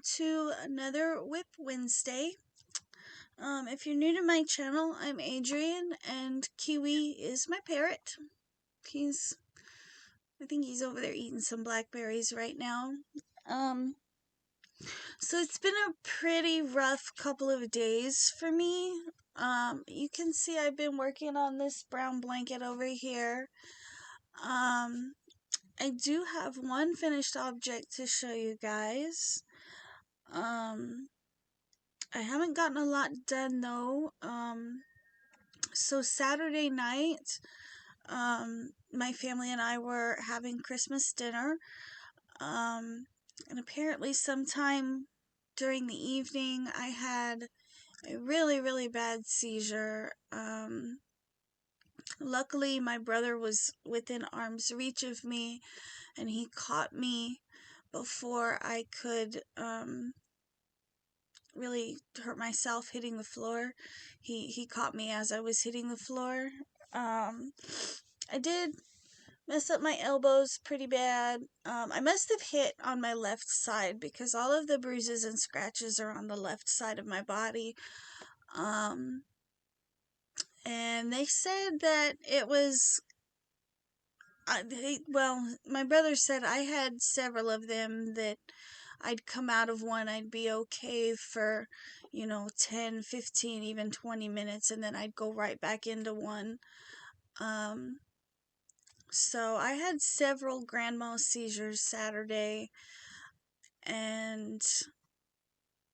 to another WIP Wednesday. If you're new to my channel, I'm Adrian, and Kiwi is my parrot. I think he's over there eating some blackberries right now. So it's been a pretty rough couple of days for me. You can see I've been working on this brown blanket over here. I do have one finished object to show you guys. I haven't gotten a lot done though. So Saturday night, my family and I were having Christmas dinner. And apparently sometime during the evening, I had a really, really bad seizure. Luckily, my brother was within arm's reach of me, and he caught me before I could, really hurt myself hitting the floor. He caught me as I was hitting the floor. I did mess up my elbows pretty bad. I must have hit on my left side because all of the bruises and scratches are on the left side of my body. And they said that it was, my brother said I had several of them, that I'd come out of one, I'd be okay for, 10, 15, even 20 minutes, and then I'd go right back into one. So I had several grand mal seizures Saturday, and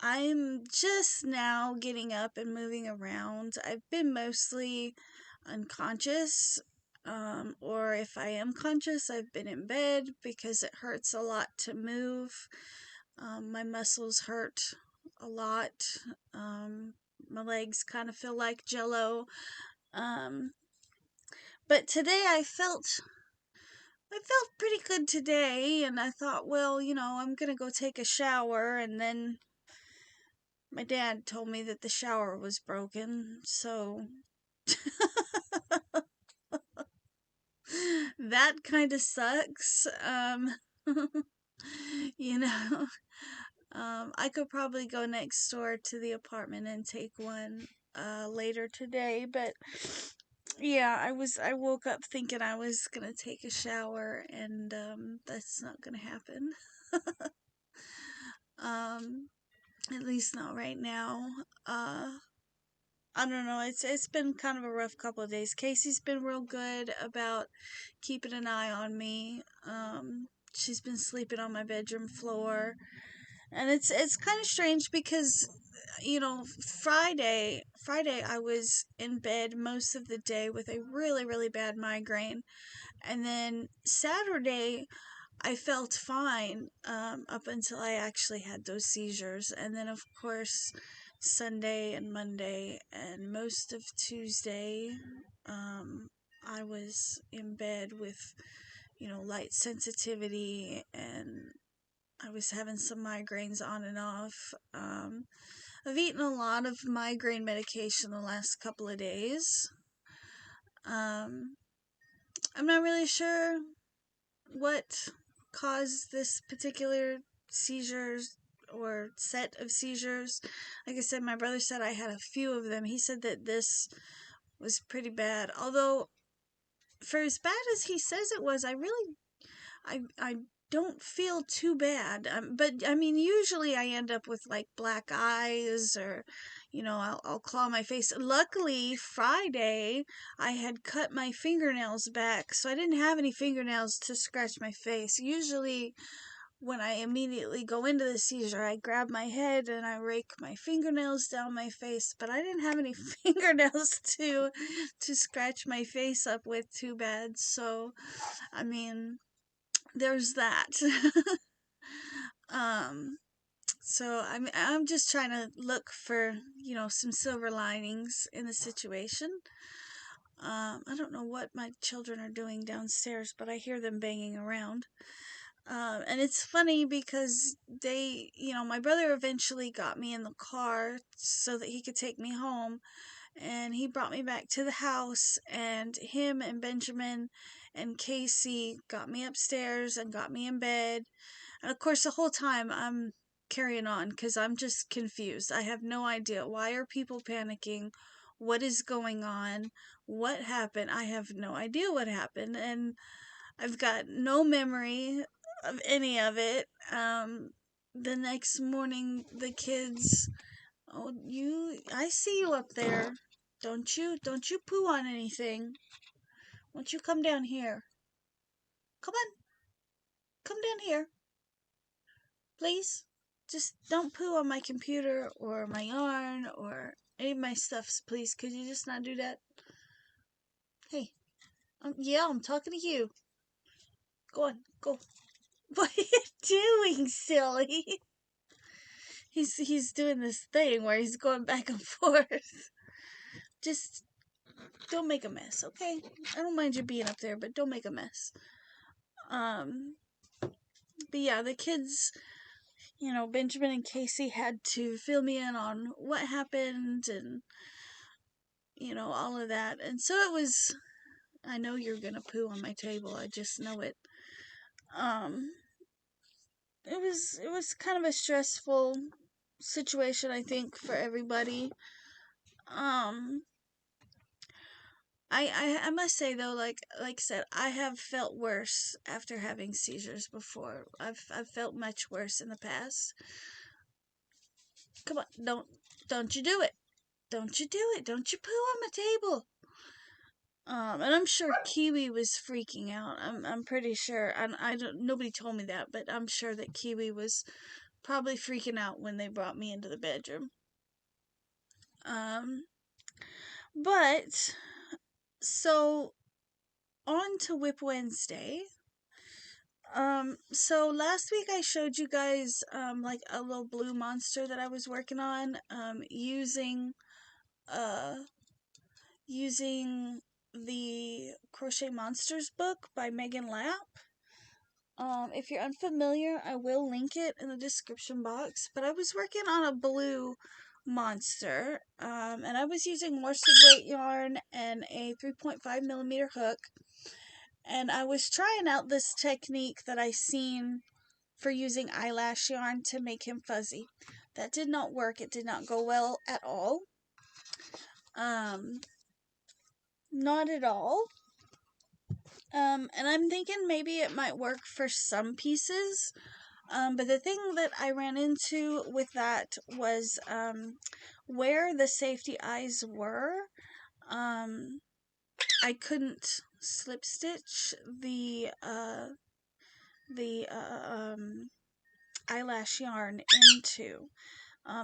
I'm just now getting up and moving around. I've been mostly unconscious, or if I am conscious, I've been in bed because it hurts a lot to move. My muscles hurt a lot. My legs kind of feel like jello. But today I felt pretty good today, and I thought, well, I'm gonna go take a shower, and then my dad told me that the shower was broken, so that kind of sucks. You know, I could probably go next door to the apartment and take one later today, but yeah, I woke up thinking I was gonna take a shower, and that's not gonna happen. At least not right now. I don't know. It's been kind of a rough couple of days. Casey's been real good about keeping an eye on me. She's been sleeping on my bedroom floor, and it's kind of strange because Friday I was in bed most of the day with a really, really bad migraine, and then Saturday I felt fine up until I actually had those seizures, and then of course Sunday and Monday and most of Tuesday, I was in bed with light sensitivity, and I was having some migraines on and off. I've eaten a lot of migraine medication the last couple of days. I'm not really sure what caused this particular seizures or set of seizures. Like I said, my brother said I had a few of them. He said that this was pretty bad. Although, for as bad as he says it was, I don't feel too bad. But I mean, usually I end up with like black eyes, or I'll claw my face. Luckily, Friday I had cut my fingernails back, so I didn't have any fingernails to scratch my face. Usually when I immediately go into the seizure, I grab my head and I rake my fingernails down my face, but I didn't have any fingernails to scratch my face up with too bad. So I mean, there's that. So I'm just trying to look for, some silver linings in the situation. I don't know what my children are doing downstairs, but I hear them banging around. And it's funny because my brother eventually got me in the car so that he could take me home, and he brought me back to the house, and him and Benjamin and Casey got me upstairs and got me in bed. And of course, the whole time carrying on because I'm just confused. I have no idea. Why are people panicking? What is going on? What happened? I have no idea what happened, and I've got no memory of any of it. The next morning, the kids, oh, I see you up there. Don't you poo on anything. Won't you come down here? Come on, come down here, please. Just don't poo on my computer or my yarn or any of my stuffs, please. Could you just not do that? Hey, yeah, I'm talking to you. Go on, go. What are you doing, silly? He's doing this thing where he's going back and forth. Just don't make a mess, okay? I don't mind you being up there, but don't make a mess. But yeah, the kids, Benjamin and Casey had to fill me in on what happened and, all of that. And so I know you're gonna poo on my table, I just know it. Um, it was kind of a stressful situation, I think, for everybody. Um, I must say though, like I said, I have felt worse after having seizures before. I've felt much worse in the past. Come on, don't you do it. Don't you do it. Don't you poo on my table. And I'm sure Kiwi was freaking out. I'm pretty sure. And nobody told me that, but I'm sure that Kiwi was probably freaking out when they brought me into the bedroom. But so on to WIP Wednesday. So last week I showed you guys like a little blue monster that I was working on using the Crochet Monsters book by Megan Lapp. If you're unfamiliar, I will link it in the description box. But I was working on a blue monster, and I was using worsted weight yarn and a 3.5mm hook. And I was trying out this technique that I seen for using eyelash yarn to make him fuzzy. That did not work. It did not go well at all. Not at all. And I'm thinking maybe it might work for some pieces. But the thing that I ran into with that was where the safety eyes were. I couldn't slip stitch the eyelash yarn into.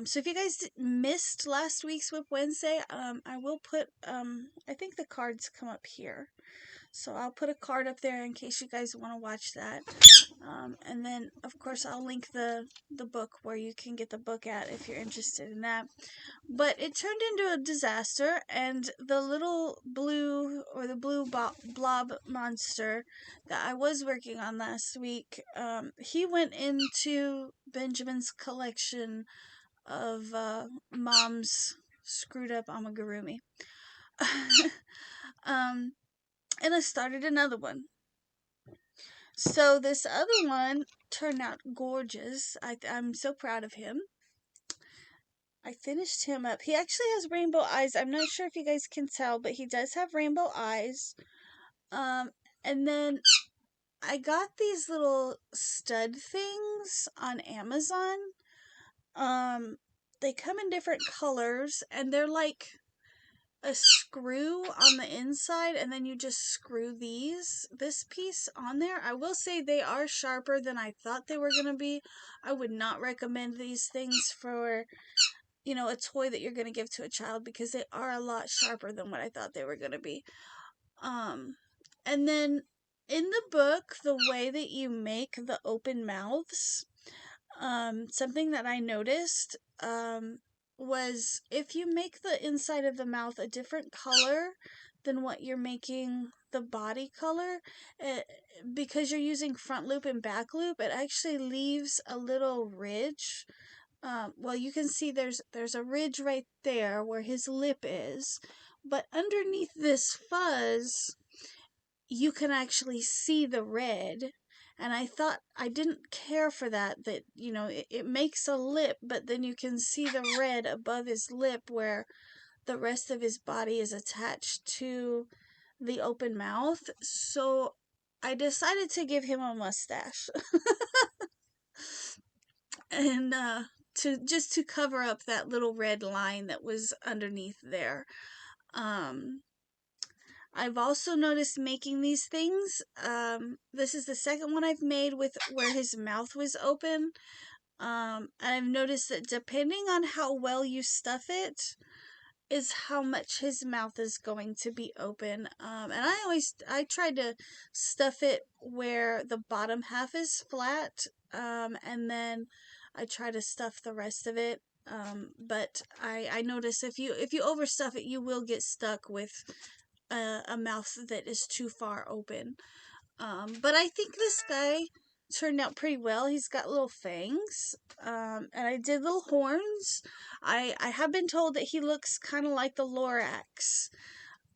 So if you guys missed last week's WIP Wednesday, I will put, I think the cards come up here. So I'll put a card up there in case you guys want to watch that. And then, of course, I'll link the book where you can get the book at if you're interested in that. But it turned into a disaster, and the little blue, or the blue blob monster that I was working on last week, he went into Benjamin's collection of Mom's screwed up amigurumi. And I started another one. So this other one turned out gorgeous. I'm so proud of him. I finished him up. He actually has rainbow eyes. I'm not sure if you guys can tell, but he does have rainbow eyes. And then I got these little stud things on Amazon. They come in different colors, and they're like a screw on the inside, and then you just screw this piece on there. I will say they are sharper than I thought they were going to be. I would not recommend these things for, a toy that you're going to give to a child, because they are a lot sharper than what I thought they were going to be. And then in the book, the way that you make the open mouths, something that I noticed, was if you make the inside of the mouth a different color than what you're making the body color, because you're using front loop and back loop, it actually leaves a little ridge. Well, you can see there's a ridge right there where his lip is, but underneath this fuzz, you can actually see the red, And I thought I didn't care for that, you know, it makes a lip, but then you can see the red above his lip where the rest of his body is attached to the open mouth. So I decided to give him a mustache. And to cover up that little red line that was underneath there. Um, I've also noticed making these things. This is the second one I've made with where his mouth was open. And I've noticed that depending on how well you stuff it, is how much his mouth is going to be open. And I tried to stuff it where the bottom half is flat, and then I try to stuff the rest of it. But I notice if you overstuff it, you will get stuck with a mouth that is too far open. But I think this guy turned out pretty well. He's got little fangs, and I did little horns. I have been told that he looks kind of like the Lorax.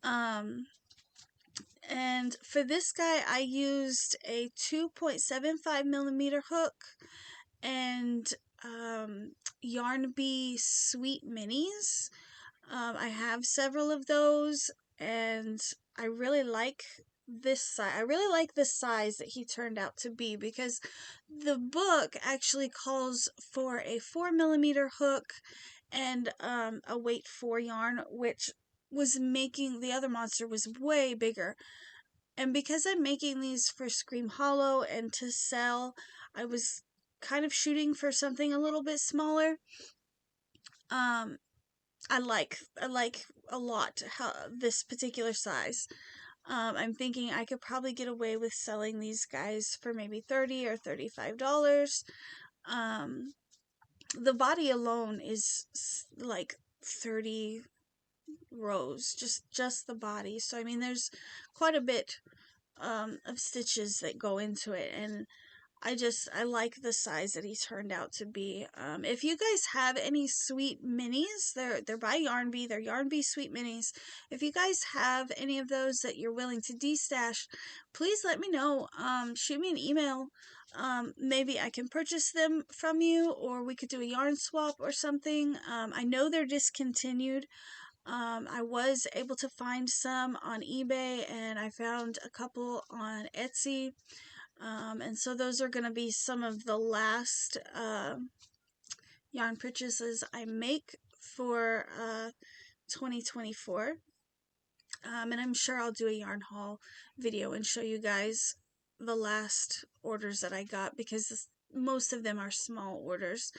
Um, and for this guy, I used a 2.75 millimeter hook and Yarn Bee Sweet Minis. I have several of those, and I really like this size. I really like the size that he turned out to be, because the book actually calls for a 4 millimeter hook and a weight 4 yarn, which was making the other monster was way bigger. And because I'm making these for Scream Hollow and to sell, I was kind of shooting for something a little bit smaller. Um, I like a lot how this particular size. I'm thinking I could probably get away with selling these guys for maybe $30 or $35. Um, the body alone is like 30 rows, just the body. So I mean, there's quite a bit of stitches that go into it, and I like the size that he turned out to be. If you guys have any sweet minis, they're by Yarn Bee. They're Yarn Bee sweet minis. If you guys have any of those that you're willing to destash, please let me know. Shoot me an email. Maybe I can purchase them from you, or we could do a yarn swap or something. I know they're discontinued. I was able to find some on eBay, and I found a couple on Etsy. And so those are going to be some of the last yarn purchases I make for 2024. And I'm sure I'll do a yarn haul video and show you guys the last orders that I got, because most of them are small orders.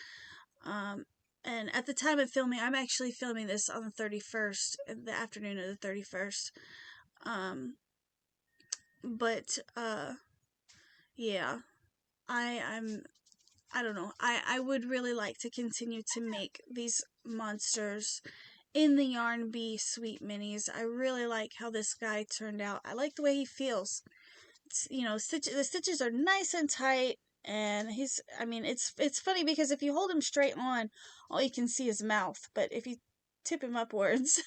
And at the time of filming, I'm actually filming this on the 31st, the afternoon of the 31st. But yeah, I don't know. I would really like to continue to make these monsters in the Yarn Bee Sweet Minis. I really like how this guy turned out. I like the way he feels. You know, the stitches are nice and tight, and I mean, it's funny because if you hold him straight on, all you can see is mouth, but if you tip him upwards,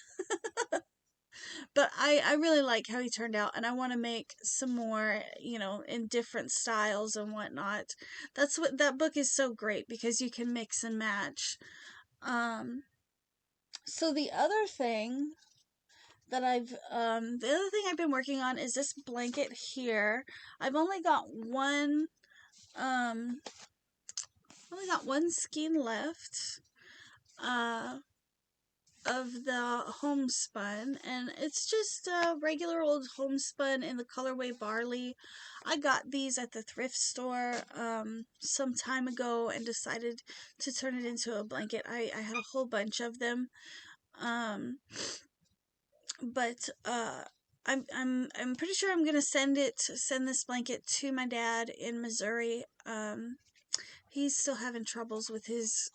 but I really like how he turned out, and I want to make some more, you know, in different styles and whatnot. That's what that book is so great, because you can mix and match. So the other thing I've been working on is this blanket here. I've only got one skein left of the homespun, and it's just a regular old homespun in the colorway barley. I got these at the thrift store some time ago and decided to turn it into a blanket. I had a whole bunch of them. But I'm pretty sure I'm gonna send this blanket to my dad in Missouri. He's still having troubles with his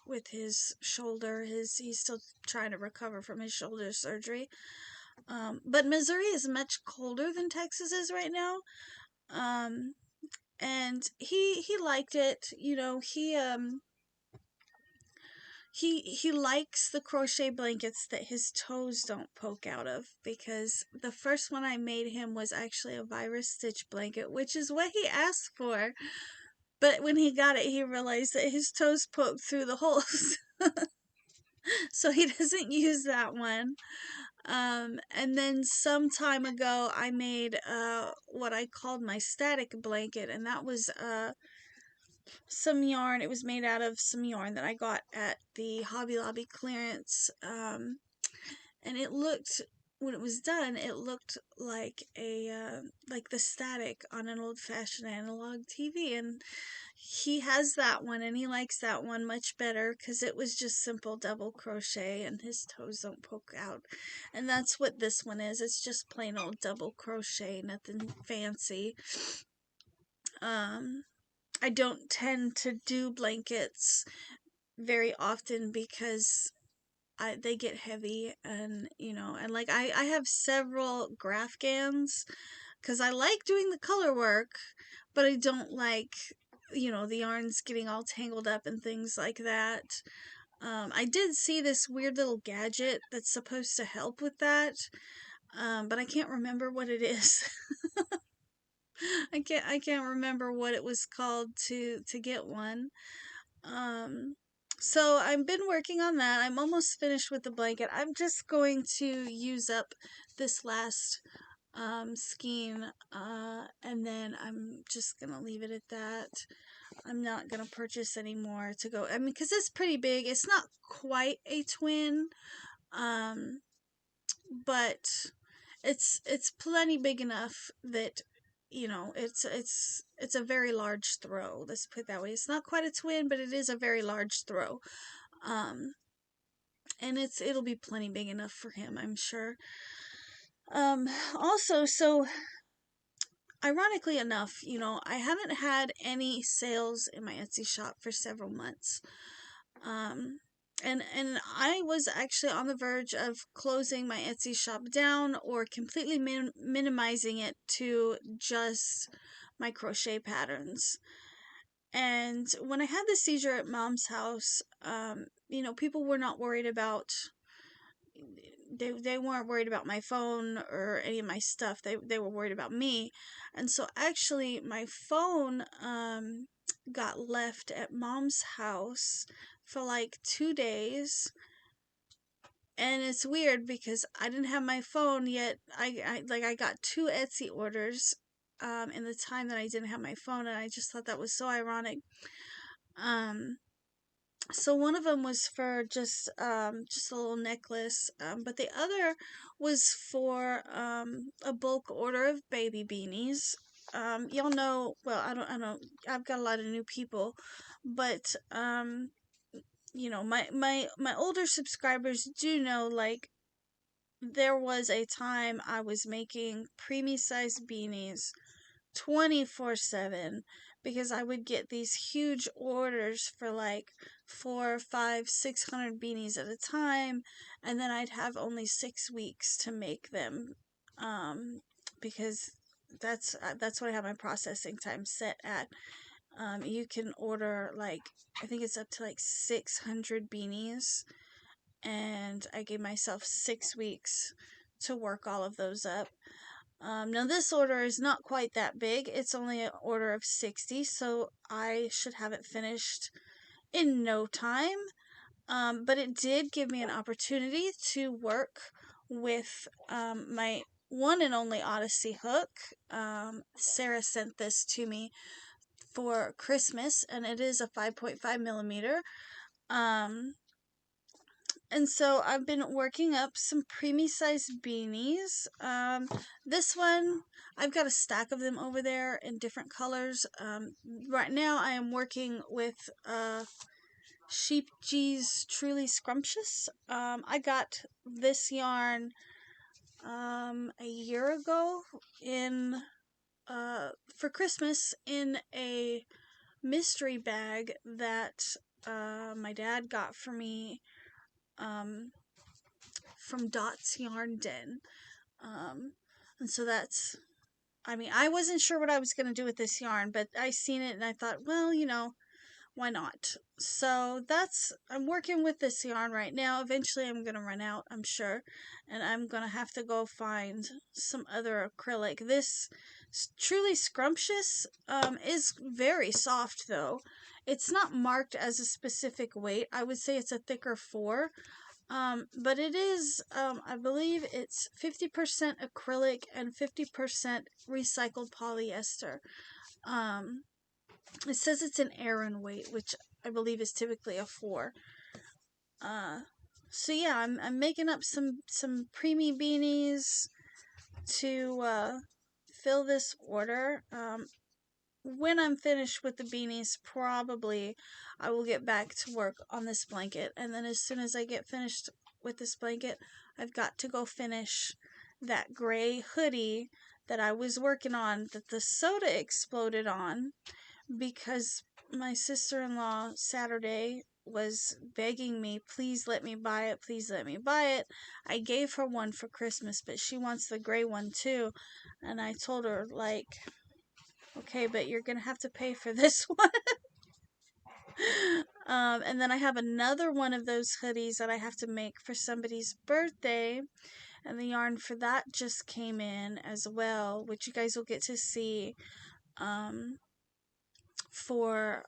shoulder. He's still trying to recover from his shoulder surgery. But Missouri is much colder than Texas is right now. And he liked it. You know, he likes the crochet blankets that his toes don't poke out of, because the first one I made him was actually a virus stitch blanket, which is what he asked for. But when he got it, he realized that his toes poked through the holes. So he doesn't use that one. And then some time ago, I made what I called my static blanket, and that was some yarn. It was made out of some yarn that I got at the Hobby Lobby clearance. And it looked, when it was done, it looked like like the static on an old-fashioned analog TV. And he has that one, and he likes that one much better because it was just simple double crochet and his toes don't poke out. And that's what this one is. It's just plain old double crochet, nothing fancy. I don't tend to do blankets very often because they get heavy, and and like I have several Graphgans because I like doing the color work, but I don't like the yarns getting all tangled up and things like that. I did see this weird little gadget that's supposed to help with that, but I can't remember what it is. I can't remember what it was called to get one. Um, so I've been working on that. I'm almost finished with the blanket. I'm just going to use up this last skein, and then I'm just gonna leave it at that. I'm not gonna purchase any more to go. I mean, because it's pretty big. It's not quite a twin, um, but it's plenty big enough that it's a very large throw. Let's put it that way. It's not quite a twin, but it is a very large throw. Um, and it'll be plenty big enough for him, I'm sure. Also, so ironically enough, I haven't had any sales in my Etsy shop for several months. And I was actually on the verge of closing my Etsy shop down or completely minimizing it to just my crochet patterns. And when I had the seizure at Mom's house, people were not worried about they weren't worried about my phone or any of my stuff. They were worried about me. And so actually my phone got left at Mom's house for like 2 days. And it's weird because I didn't have my phone yet. I got 2 Etsy orders in the time that I didn't have my phone, and I just thought that was so ironic. So one of them was for just a little necklace, but the other was for a bulk order of baby beanies. Y'all know, well, I don't, I've got a lot of new people, but my older subscribers do know, like, there was a time I was making preemie sized beanies 24/7 because I would get these huge orders for like 4, 5, 600 beanies at a time, and then I'd have only 6 weeks to make them, because that's what I have my processing time set at. You can order, like, I think it's up to like 600 beanies, and I gave myself 6 weeks to work all of those up. Now this order is not quite that big. It's only an order of 60, so I should have it finished in no time. But it did give me an opportunity to work with my one and only Odyssey hook. Sarah sent this to me for Christmas, and it is a 5.5 millimeter. And so I've been working up some preemie sized beanies. This one, I've got a stack of them over there in different colors. Right now I am working with Sheep G's Truly Scrumptious. I got this yarn a year ago in for Christmas in a mystery bag that my dad got for me from Dot's Yarn Den. And so I wasn't sure what I was going to do with this yarn, but I seen it and I thought, well, why not? So I'm working with this yarn right now. Eventually I'm gonna run out, I'm sure, and I'm gonna have to go find some other acrylic. This Truly Scrumptious is very soft though. It's not marked as a specific weight. I would say it's a thicker 4. But it is, I believe it's 50% acrylic and 50% recycled polyester. Um, it says it's an Aran weight, which I believe is typically a 4. Uh, so yeah, I'm making up some preemie beanies to fill this order. When I'm finished with the beanies, probably I will get back to work on this blanket. And then as soon as I get finished with this blanket, I've got to go finish that gray hoodie that I was working on that the soda exploded on, because my sister-in-law Saturday was begging me, please let me buy it, please let me buy it. I gave her one for Christmas, but she wants the gray one too. And I told her, like, okay, but you're gonna have to pay for this one. And then I have another one of those hoodies that I have to make for somebody's birthday, and the yarn for that just came in as well, which you guys will get to see for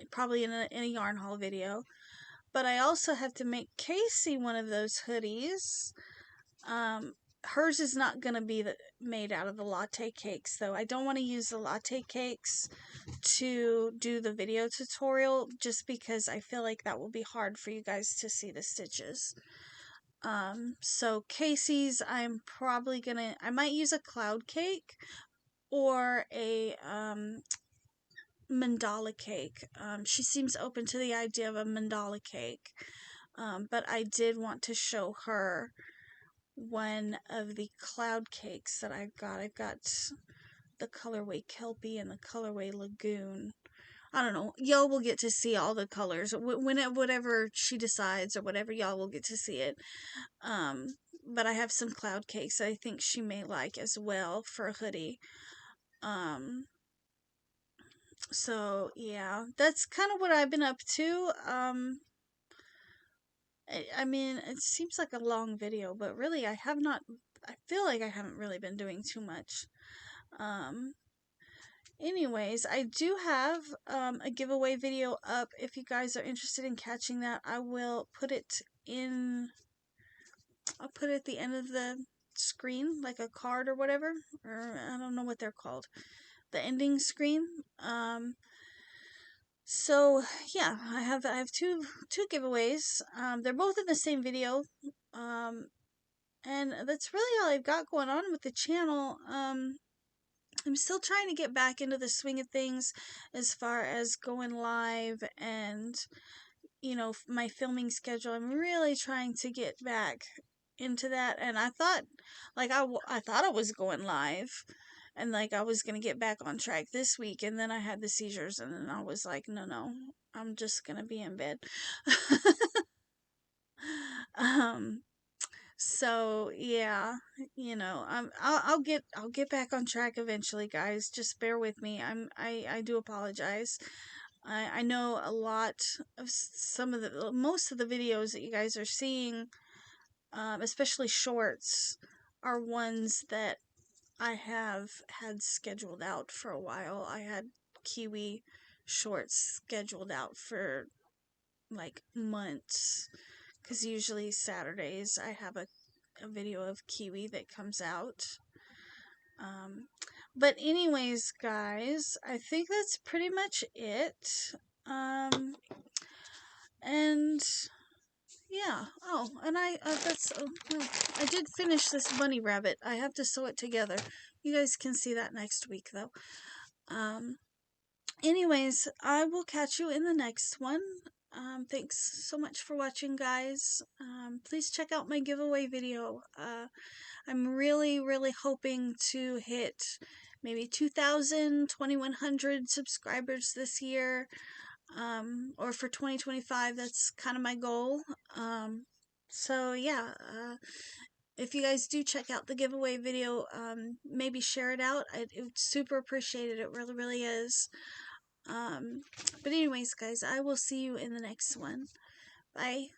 probably in a yarn haul video. But I also have to make Casey one of those hoodies. Hers is not going to be made out of the latte cakes, though. I don't want to use the latte cakes to do the video tutorial, just because I feel like that will be hard for you guys to see the stitches. So Casey's, I might use a cloud cake or a mandala cake. She seems open to the idea of a mandala cake. But I did want to show her one of the cloud cakes that I've got. I've got the colorway Kelpie and the colorway Lagoon. I don't know. Y'all will get to see all the colors. Whatever she decides or whatever, y'all will get to see it. But I have some cloud cakes I think she may like as well for a hoodie. So yeah, that's kind of what I've been up to. I mean, it seems like a long video, but really I feel like I haven't really been doing too much. Anyways, I do have a giveaway video up. If you guys are interested in catching that, I'll put it at the end of the screen, like a card or whatever, or I don't know what they're called. The ending screen. So yeah, I have two giveaways. They're both in the same video. And that's really all I've got going on with the channel. I'm still trying to get back into the swing of things as far as going live and, my filming schedule. I'm really trying to get back into that. And I thought, like, I thought I was going live and, like, I was going to get back on track this week. And then I had the seizures, and then I was like, no, I'm just going to be in bed. So yeah, I'll get back on track eventually, guys. Just bear with me. I do apologize. I know a lot of most of the videos that you guys are seeing, especially shorts, are ones that I have had scheduled out for a while. I had Kiwi shorts scheduled out for like months, because usually Saturdays I have a video of Kiwi that comes out. But anyways, guys, I think that's pretty much it. And yeah. Oh, and I did finish this bunny rabbit. I have to sew it together. You guys can see that next week, though. Anyways, I will catch you in the next one. Thanks so much for watching, guys. Please check out my giveaway video. I'm really, really hoping to hit maybe 2,000, 2,100 subscribers this year. Or for 2025, that's kind of my goal. So yeah, if you guys do check out the giveaway video, maybe share it out. It's super appreciated. It really, really is. But anyways, guys, I will see you in the next one. Bye.